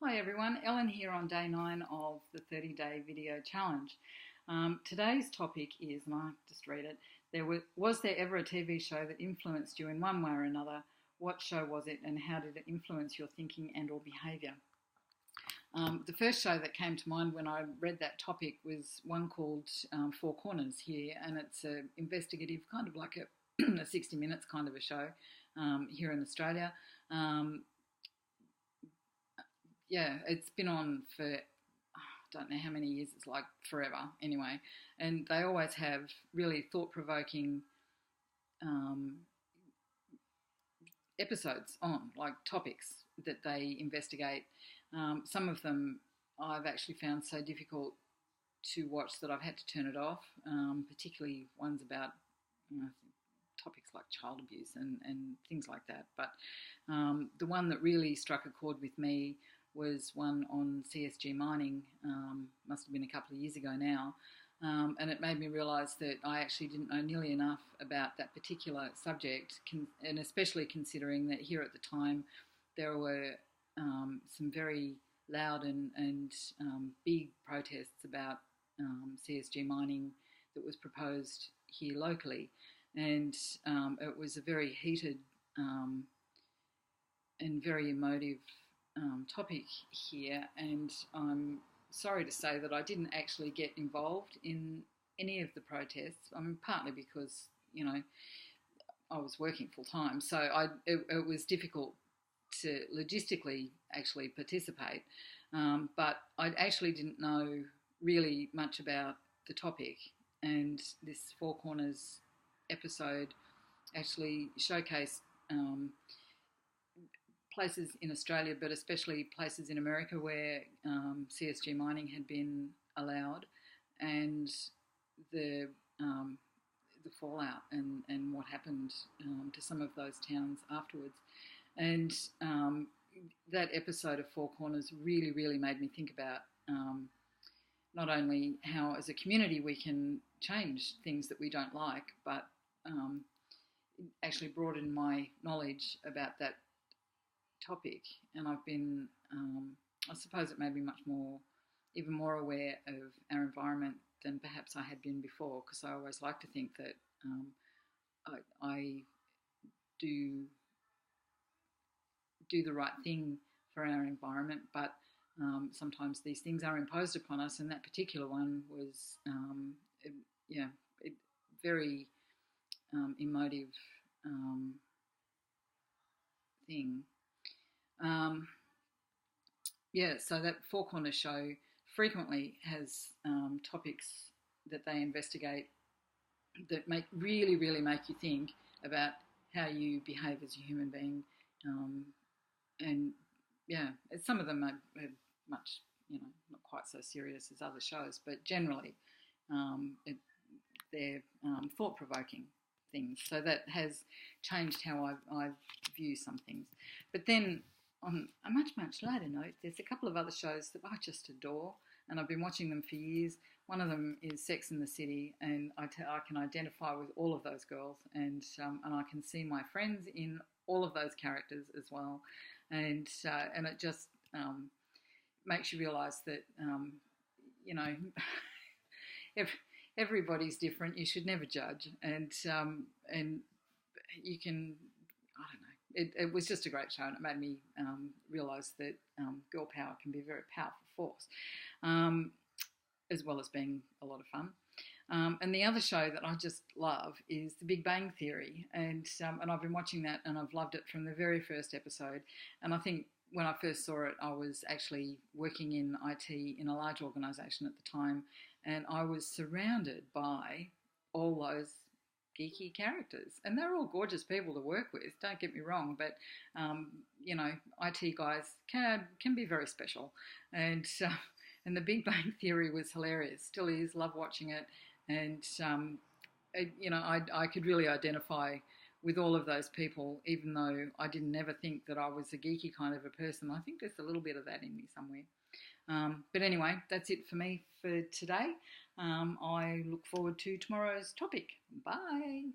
Hi everyone, Ellen here on day 9 of the 30-day video challenge. Today's topic is, and I'll just read it, was there ever a TV show that influenced you in one way or another? What show was it and how did it influence your thinking and or behaviour? The first show that came to mind when I read that topic was one called Four Corners here, and it's an investigative, kind of like a 60 Minutes kind of a show here in Australia. Yeah, it's been on for I don't know how many years, it's like forever anyway. And they always have really thought provoking um, episodes on, like topics that they investigate. Some of them I've actually found so difficult to watch that I've had to turn it off, particularly ones about topics like child abuse and things like that. But the one that really struck a chord with me was one on CSG mining, must have been a couple of years ago now, and it made me realise that I actually didn't know nearly enough about that particular subject, and especially considering that here at the time there were some very loud and big protests about CSG mining that was proposed here locally, and it was a very heated and very emotive topic here, and I'm sorry to say that I didn't actually get involved in any of the protests. I mean, partly because I was working full time, so it was difficult to logistically actually participate. But I actually didn't know really much about the topic, and this Four Corners episode actually showcased places in Australia, but especially places in America where CSG mining had been allowed, and the fallout and what happened to some of those towns afterwards. And that episode of Four Corners really, really made me think about not only how as a community we can change things that we don't like, but actually broaden my knowledge about that topic. And I've been, I suppose it made me even more aware of our environment than perhaps I had been before, because I always like to think that I do the right thing for our environment, but sometimes these things are imposed upon us, and that particular one was, very emotive thing. So that Four Corners show frequently has topics that they investigate that really, really make you think about how you behave as a human being. And yeah, some of them are much, not quite so serious as other shows, but generally they're thought-provoking things. So that has changed how I view some things. But then on a much, much lighter note, there's a couple of other shows that I just adore, and I've been watching them for years. One of them is Sex and the City, and I can identify with all of those girls, and I can see my friends in all of those characters as well, and it just makes you realise that everybody's different. You should never judge, and you can, I don't know. It was just a great show, and it made me realise that girl power can be a very powerful force, as well as being a lot of fun. And the other show that I just love is The Big Bang Theory, and I've been watching that, and I've loved it from the very first episode. And I think when I first saw it, I was actually working in IT in a large organisation at the time, and I was surrounded by all those geeky characters, and they're all gorgeous people to work with, don't get me wrong, but IT guys can be very special, and The Big Bang Theory was hilarious, still is, love watching it, and I could really identify with all of those people, even though I didn't ever think that I was a geeky kind of a person. I think there's a little bit of that in me somewhere. But anyway, that's it for me for today. I look forward to tomorrow's topic. Bye.